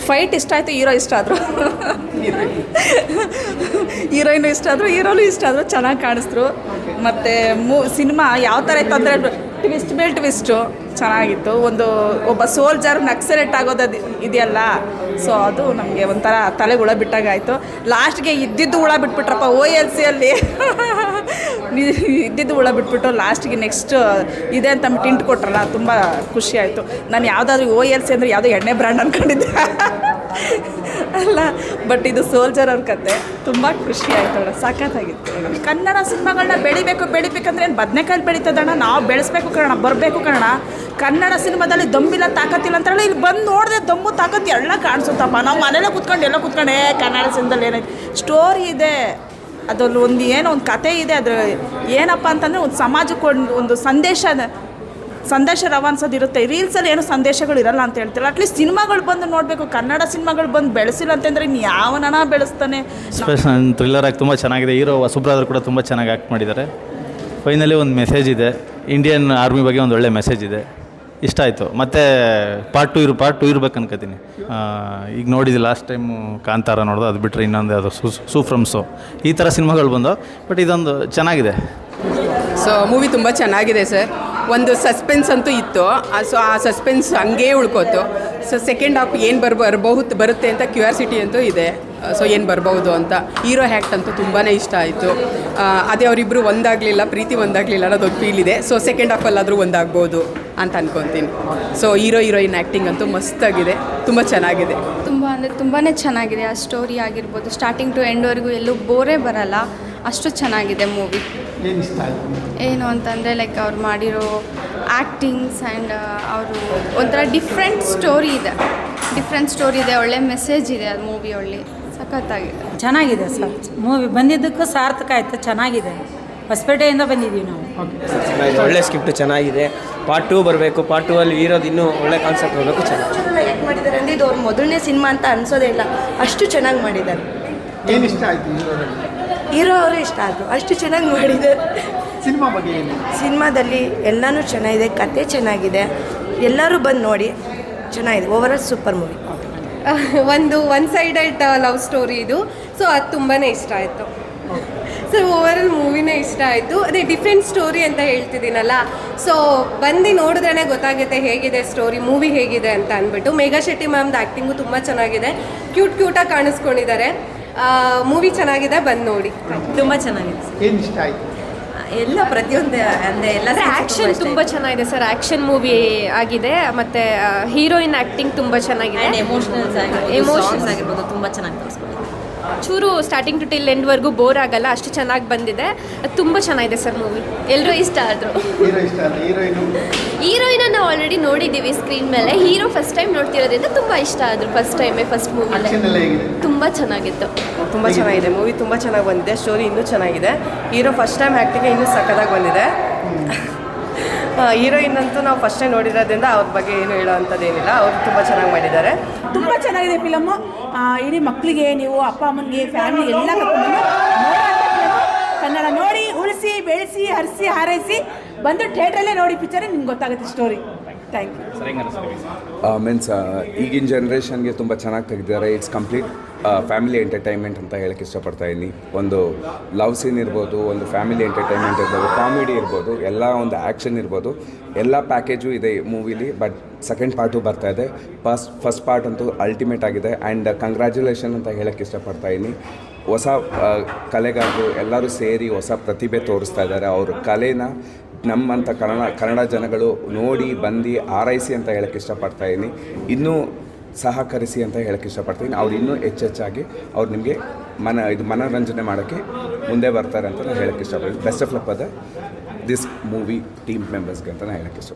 Fight ಇಷ್ಟ ಆಯಿತು, hero ಇಷ್ಟ ಆದರು. ಹೀರೋಯಿನು ಇಷ್ಟ ಆದರು, ಹೀರೋನು ಇಷ್ಟ ಆದರು, ಚೆನ್ನಾಗಿ ಕಾಣಿಸಿದ್ರು. ಮತ್ತು ಸಿನಿಮಾ ಯಾವ ಥರ ಇತ್ತು ಅಂದರೆ ಟ್ವಿಸ್ಟ್ ಮೇಲೆ ಟ್ವಿಸ್ಟು ಚೆನ್ನಾಗಿತ್ತು. ಒಬ್ಬ ಸೋಲ್ಜರ್ ನಕ್ಸಲೆಟ್ ಆಗೋದು ಇದೆಯಲ್ಲ, ಸೊ ಅದು ನಮಗೆ ಒಂಥರ ತಲೆಗೆ ಹುಳ ಬಿಟ್ಟಾಗಾಯಿತು. ಲಾಸ್ಟ್ಗೆ ಇದ್ದಿದ್ದು ಹುಳ ಬಿಟ್ಬಿಟ್ರಪ್ಪ OLCಯಲ್ಲಿ. ಇದ್ದಿದ್ದು ಹುಳ ಬಿಟ್ಬಿಟ್ಟು ಲಾಸ್ಟಿಗೆ ನೆಕ್ಸ್ಟ್ ಇದೆ ಅಂತ ಟಿಂಟ್ ಕೊಟ್ರಲ್ಲ, ತುಂಬ ಖುಷಿ ಆಯಿತು. ನಾನು ಯಾವುದಾದ್ರೂ OLC ಅಂದರೆ ಯಾವುದೋ ಎಣ್ಣೆ ಬ್ರ್ಯಾಂಡ್ ಅಂದ್ಕೊಂಡಿದ್ದೆ ಅಲ್ಲ, ಬಟ್ ಇದು ಸೋಲ್ಜರ್ ಅವ್ರ ಕತೆ. ತುಂಬ ಖುಷಿ ಆಯಿತು, ಸಖತ್ತಾಗಿತ್ತು. ಕನ್ನಡ ಸಿನಿಮಾಗಳನ್ನ ಬೆಳಿಬೇಕಂದ್ರೆ ಏನು ಬದನೆಕಾಯಿ ಬೆಳೀತದಣ್ಣ, ನಾವು ಬೆಳೆಸ್ಬೇಕು ಕಣ, ಬರಬೇಕು ಕಣ. ಕನ್ನಡ ಸಿನಿಮಾದಲ್ಲಿ ದಮ್ಮಿಲ್ಲ ತಾಕತ್ತಿಲ್ಲ ಅಂತಾರಲ್ಲ, ಇಲ್ಲಿ ಬಂದು ನೋಡಿದೆ ದಮ್ಮು ತಾಕತ್ತು ಎಲ್ಲ ಕಾಣಿಸುತ್ತಪ್ಪ. ನಾವು ಮನೇಲೆ ಕೂತ್ಕೊಂಡೆ ಕನ್ನಡ ಸಿನಿಮಾದಲ್ಲಿ ಏನೈತೆ ಸ್ಟೋರಿ ಇದೆ, ಅದರಲ್ಲಿ ಒಂದು ಕತೆ ಇದೆ. ಅದ್ರ ಏನಪ್ಪ ಅಂತಂದರೆ ಒಂದು ಸಮಾಜಕ್ಕೆ ಒಂದು ಸಂದೇಶ ರವಾನಿಸೋದಿರುತ್ತೆ. ರೀಲ್ಸಲ್ಲಿ ಏನೋ ಸಂದೇಶಗಳು ಇರಲ್ಲ ಅಂತ ಹೇಳ್ತಾರೆ. ಅಟ್ಲೀಸ್ಟ್ ಸಿನಿಮಾಗಳು ಬಂದು ನೋಡಬೇಕು. ಕನ್ನಡ ಸಿನಿಮಾಗಳು ಬಂದು ಬೆಳೆಸಿಲ್ಲ ಅಂತಂದರೆ ಇನ್ನು ಯಾವನ ಬೆಳೆಸ್ತಾನೆ. ಥ್ರಿಲ್ಲರ್ ಆಗಿ ತುಂಬ ಚೆನ್ನಾಗಿದೆ. ಹೀರೋ ಸುಬ್ರಾದ್ರು ಕೂಡ ತುಂಬ ಚೆನ್ನಾಗಿ ಆ್ಯಕ್ಟ್ ಮಾಡಿದ್ದಾರೆ. ಫೈನಲಿ ಒಂದು ಮೆಸೇಜ್ ಇದೆ, ಇಂಡಿಯನ್ ಆರ್ಮಿ ಬಗ್ಗೆ ಒಂದು ಒಳ್ಳೆ ಮೆಸೇಜ್ ಇದೆ, ಇಷ್ಟ ಆಯಿತು. ಮತ್ತು ಪಾರ್ಟ್ ಟು ಇರ್ಬೇಕು ಅನ್ಕೋತೀನಿ. ಈಗ ನೋಡಿದ್ದೆ ಲಾಸ್ಟ್ ಟೈಮು ಕಾಂತಾರ ನೋಡಿದೆ, ಅದು ಬಿಟ್ಟರೆ ಇನ್ನೊಂದು ಅದು ಸೂಫ್ರಮ್ಸು, ಈ ಥರ ಸಿನಿಮಾಗಳು ಬಂದು. ಬಟ್ ಇದೊಂದು ಚೆನ್ನಾಗಿದೆ. ಸೊ ಮೂವಿ ತುಂಬ ಚೆನ್ನಾಗಿದೆ ಸರ್. ಒಂದು ಸಸ್ಪೆನ್ಸ್ ಅಂತೂ ಇತ್ತು, ಸೊ ಆ ಸಸ್ಪೆನ್ಸ್ ಹಂಗೇ ಉಳ್ಕೋತು. ಸೊ ಸೆಕೆಂಡ್ ಹಾಫ್ ಏನು ಬರುತ್ತೆ ಅಂತ ಕ್ಯೂರಿಯಾಸಿಟಿ ಅಂತೂ ಇದೆ. ಸೊ ಏನು ಬರ್ಬೋದು ಅಂತ. ಹೀರೋ ಹ್ಯಾಕ್ಟ್ ಅಂತೂ ತುಂಬಾ ಇಷ್ಟ ಆಯಿತು. ಅದೇ ಅವರಿಬ್ಬರು ಒಂದಾಗಲಿಲ್ಲ, ಪ್ರೀತಿ ಒಂದಾಗಲಿಲ್ಲ ಅನ್ನೋದೊಂದು ಫೀಲ್ ಇದೆ. ಸೊ ಸೆಕೆಂಡ್ ಹಾಫಲ್ಲಾದರೂ ಒಂದಾಗ್ಬೋದು ಅಂತ ಅನ್ಕೊತೀನಿ. ಸೊ ಹೀರೋಯಿನ್ ಆ್ಯಕ್ಟಿಂಗ್ ಅಂತೂ ಮಸ್ತಾಗಿದೆ, ತುಂಬ ಚೆನ್ನಾಗಿದೆ. ತುಂಬಾ ಚೆನ್ನಾಗಿದೆ. ಆ ಸ್ಟೋರಿ ಆಗಿರ್ಬೋದು, ಸ್ಟಾರ್ಟಿಂಗ್ ಟು ಎಂಡ್ವರೆಗೂ ಎಲ್ಲೂ ಬೋರೇ ಬರಲ್ಲ, ಅಷ್ಟು ಚೆನ್ನಾಗಿದೆ ಮೂವಿ. ಏನು ಅಂತಂದರೆ ಲೈಕ್ ಅವ್ರು ಮಾಡಿರೋ ಆ್ಯಕ್ಟಿಂಗ್ಸ್ ಆ್ಯಂಡ್ ಅವರು ಒಂಥರ ಡಿಫ್ರೆಂಟ್ ಸ್ಟೋರಿ ಇದೆ, ಒಳ್ಳೆ ಮೆಸೇಜ್ ಇದೆ. ಅದು ಮೂವಿ ಒಳ್ಳೆ ಸಖತ್ತಾಗಿದೆ, ಚೆನ್ನಾಗಿದೆ ಸರ್. ಮೂವಿ ಬಂದಿದ್ದಕ್ಕೂ ಸಾರ್ಥಕ ಆಯಿತು, ಚೆನ್ನಾಗಿದೆ. ಹೊಸಪೇಟೆಯಿಂದ ಬಂದಿದ್ದೀವಿ ನಾವು. ಒಳ್ಳೆ ಸ್ಕ್ರಿಪ್ಟ್ ಚೆನ್ನಾಗಿದೆ. ಪಾರ್ಟ್ 2 ಬರಬೇಕು. ಪಾರ್ಟ್ 2 ಅಲ್ಲಿ ಇರೋದು ಇನ್ನೂ ಒಳ್ಳೆ ಕಾನ್ಸೆಪ್ಟ್ ಬರಬೇಕು. ಚೆನ್ನಾಗಿ ಯಾಕೆ ಮಾಡಿದ್ದಾರೆ ಅಂದರೆ ಇದು ಅವ್ರ ಮೊದಲನೇ ಸಿನಿಮಾ ಅಂತ ಅನ್ಸೋದೇ ಇಲ್ಲ, ಅಷ್ಟು ಚೆನ್ನಾಗಿ ಮಾಡಿದ್ದಾರೆ. ಏನು ಇಷ್ಟ ಆಯಿತು ಹೀರೋ ಅವರೇ ಇಷ್ಟ ಆದರು, ಅಷ್ಟು ಚೆನ್ನಾಗಿ ಮಾಡಿದ್ದಾರೆ. ಸಿನಿಮಾ ಬಗ್ಗೆ ಏನು? ಸಿನಿಮಾದಲ್ಲಿ ಎಲ್ಲನೂ ಚೆನ್ನಾಗಿದೆ, ಕತೆ ಚೆನ್ನಾಗಿದೆ, ಎಲ್ಲರೂ ಬಂದು ನೋಡಿ, ಚೆನ್ನಾಗಿದೆ. Overall super movie. One sided love story ಇದು. ಸೊ ಅದು ತುಂಬಾ ಇಷ್ಟ ಆಯಿತು. ಸೊ ಓವರಾಲ್ ಮೂವಿನೇ ಇಷ್ಟ ಆಯಿತು. ಅದೇ ಡಿಫ್ರೆಂಟ್ ಸ್ಟೋರಿ ಅಂತ ಹೇಳ್ತಿದ್ದೀನಲ್ಲ, ಸೊ ಬಂದು ನೋಡಿದ್ರೇ ಗೊತ್ತಾಗುತ್ತೆ ಹೇಗಿದೆ ಸ್ಟೋರಿ, ಮೂವಿ ಹೇಗಿದೆ ಅಂತ ಅಂದ್ಬಿಟ್ಟು. ಮೇಘಾ ಶೆಟ್ಟಿ ಮ್ಯಾಮ್ದು ಆ್ಯಕ್ಟಿಂಗು ತುಂಬ ಚೆನ್ನಾಗಿದೆ, ಕ್ಯೂಟಾಗಿ ಕಾಣಿಸ್ಕೊಂಡಿದ್ದಾರೆ. ಮೂವಿ ಚೆನ್ನಾಗಿದೆ, ಬಂದು ನೋಡಿ. ತುಂಬ ಚೆನ್ನಾಗಿದೆ. ಏನು ಇಷ್ಟ ಆಯಿತು? ಎಲ್ಲ ಪ್ರತಿಯೊಂದು ಅಂದರೆ ಎಲ್ಲ ಆ್ಯಕ್ಷನ್ ತುಂಬ ಚೆನ್ನಾಗಿದೆ ಸರ್. ಆ್ಯಕ್ಷನ್ ಮೂವಿ ಆಗಿದೆ. ಮತ್ತು ಹೀರೋಯಿನ್ ಆ್ಯಕ್ಟಿಂಗ್ ತುಂಬ ಚೆನ್ನಾಗಿದೆ. ಎಮೋಷನಲ್ಸ್ ಆಗಿರ್ಬೋದು, ತುಂಬ ಚೆನ್ನಾಗಿ ತೋರಿಸ್ಕೊಂಡಿದೆ. ಚೂರು ಸ್ಟಾರ್ಟಿಂಗ್ ಟು ಟಿಲ್ ಎಂಡ್ವರೆಗೂ ಬೋರ್ ಆಗಲ್ಲ, ಅಷ್ಟು ಚೆನ್ನಾಗಿ ಬಂದಿದೆ. ಅದು ತುಂಬ ಚೆನ್ನಾಗಿದೆ ಸರ್ ಮೂವಿ. ಎಲ್ಲರೂ ಇಷ್ಟ ಆದರು. ಹೀರೋಯಿನ ನಾವು ಆಲ್ರೆಡಿ ನೋಡಿದ್ದೀವಿ ಸ್ಕ್ರೀನ್ ಮೇಲೆ. ಹೀರೋ ಫಸ್ಟ್ ಟೈಮ್ ನೋಡ್ತಿರೋದ್ರಿಂದ ತುಂಬ ಇಷ್ಟ ಆದರು. ಫಸ್ಟ್ ಮೂವಿಲೇ ತುಂಬ ಚೆನ್ನಾಗಿತ್ತು. ತುಂಬ ಚೆನ್ನಾಗಿದೆ ಮೂವಿ, ತುಂಬ ಚೆನ್ನಾಗಿ ಬಂದಿದೆ. ಸ್ಟೋರಿ ಇನ್ನೂ ಚೆನ್ನಾಗಿದೆ. ಹೀರೋ ಫಸ್ಟ್ ಟೈಮ್ ಆ್ಯಕ್ಟಿಂಗ್ ಇನ್ನೂ ಸಕ್ಕತ್ತಾಗಿ ಬಂದಿದೆ. ಹೀರೋಯಿನ್ ಅಂತೂ ನಾವು ಫಸ್ಟ್ ಟೈಮ್ ನೋಡಿರೋದ್ರಿಂದ ಅವ್ರ ಬಗ್ಗೆ ಏನು ಹೇಳೋ ಅಂಥದ್ದೇನಿಲ್ಲ, ಅವರು ತುಂಬ ಚೆನ್ನಾಗಿ ಮಾಡಿದ್ದಾರೆ. ತುಂಬ ಚೆನ್ನಾಗಿದೆ ಫಿಲಮ್ಮು. ಇಡೀ ಮಕ್ಕಳಿಗೆ, ನೀವು ಅಪ್ಪ ಅಮ್ಮನಿಗೆ, ಫ್ಯಾಮಿಲಿ ಎಲ್ಲ ಕರ್ಕೊಂಡು ಕನ್ನಡ ನೋಡಿ ಉಳಿಸಿ ಬೆಳೆಸಿ ಹರಿಸಿ ಹಾರೈಸಿ ಬಂದು ಥಿಯೇಟ್ರಲ್ಲೇ ನೋಡಿ ಪಿಕ್ಚರ್, ನಿಮ್ಗೆ ಗೊತ್ತಾಗುತ್ತೆ ಸ್ಟೋರಿ. Thank you. ಮೀನ್ಸ್ ಈಗಿನ ಜನ್ರೇಷನ್ಗೆ ತುಂಬ ಚೆನ್ನಾಗಿ ತೆಗೆದಿದ್ದಾರೆ. ಇಟ್ಸ್ ಕಂಪ್ಲೀಟ್ ಫ್ಯಾಮಿಲಿ ಎಂಟರ್ಟೈನ್ಮೆಂಟ್ ಅಂತ ಹೇಳಕ್ಕೆ ಇಷ್ಟಪಡ್ತಾಯಿದ್ದೀನಿ. ಒಂದು ಲವ್ ಸೀನ್ ಇರ್ಬೋದು, ಒಂದು ಫ್ಯಾಮಿಲಿ ಎಂಟರ್ಟೈನ್ಮೆಂಟ್ ಇರ್ಬೋದು, ಕಾಮಿಡಿ ಇರ್ಬೋದು, ಎಲ್ಲ ಒಂದು ಆ್ಯಕ್ಷನ್ ಇರ್ಬೋದು, ಎಲ್ಲ ಪ್ಯಾಕೇಜು ಇದೆ ಈ ಮೂವಿಲಿ. ಬಟ್ ಸೆಕೆಂಡ್ ಪಾರ್ಟು ಬರ್ತಾಯಿದೆ. ಫಸ್ಟ್ ಪಾರ್ಟ್ ಅಂತೂ ಅಲ್ಟಿಮೇಟ್ ಆಗಿದೆ. ಆ್ಯಂಡ್ ಕಂಗ್ರ್ಯಾಚುಲೇಷನ್ ಅಂತ ಹೇಳಕ್ಕೆ ಇಷ್ಟಪಡ್ತಾಯಿದ್ದೀನಿ. ಹೊಸ ಕಲೆಗಾರರು ಎಲ್ಲರೂ ಸೇರಿ ಹೊಸ ಪ್ರತಿಭೆ ತೋರಿಸ್ತಾ ಇದ್ದಾರೆ. ಅವ್ರ ಕಲೆನ ನಮ್ಮಂಥ ಕನ್ನಡ ಜನಗಳು ನೋಡಿ ಬಂದು ಆರೈಸಿ ಅಂತ ಹೇಳಕ್ಕೆ ಇಷ್ಟಪಡ್ತಾಯಿದ್ದೀನಿ. ಇನ್ನೂ ಸಹಕರಿಸಿ ಅಂತ ಹೇಳಕ್ಕೆ ಇಷ್ಟಪಡ್ತೀನಿ. ಅವ್ರು ಇನ್ನೂ ಹೆಚ್ಚಾಗಿ ಅವ್ರು ನಿಮಗೆ ಮನೋರಂಜನೆ ಮಾಡೋಕ್ಕೆ ಮುಂದೆ ಬರ್ತಾರೆ ಅಂತ ನಾನು ಹೇಳಕ್ಕೆ ಇಷ್ಟಪಡ್ತೀನಿ. ಬೆಸ್ಟ್ ಆಫ್ ಲಕ್ ಅದ ದಿಸ್ ಮೂವಿ ಟೀಮ್ ಮೆಂಬರ್ಸ್ಗೆ ಅಂತ ನಾನು ಹೇಳಕ್ಕೆ ಇಷ್ಟಪಡ್ತೀನಿ.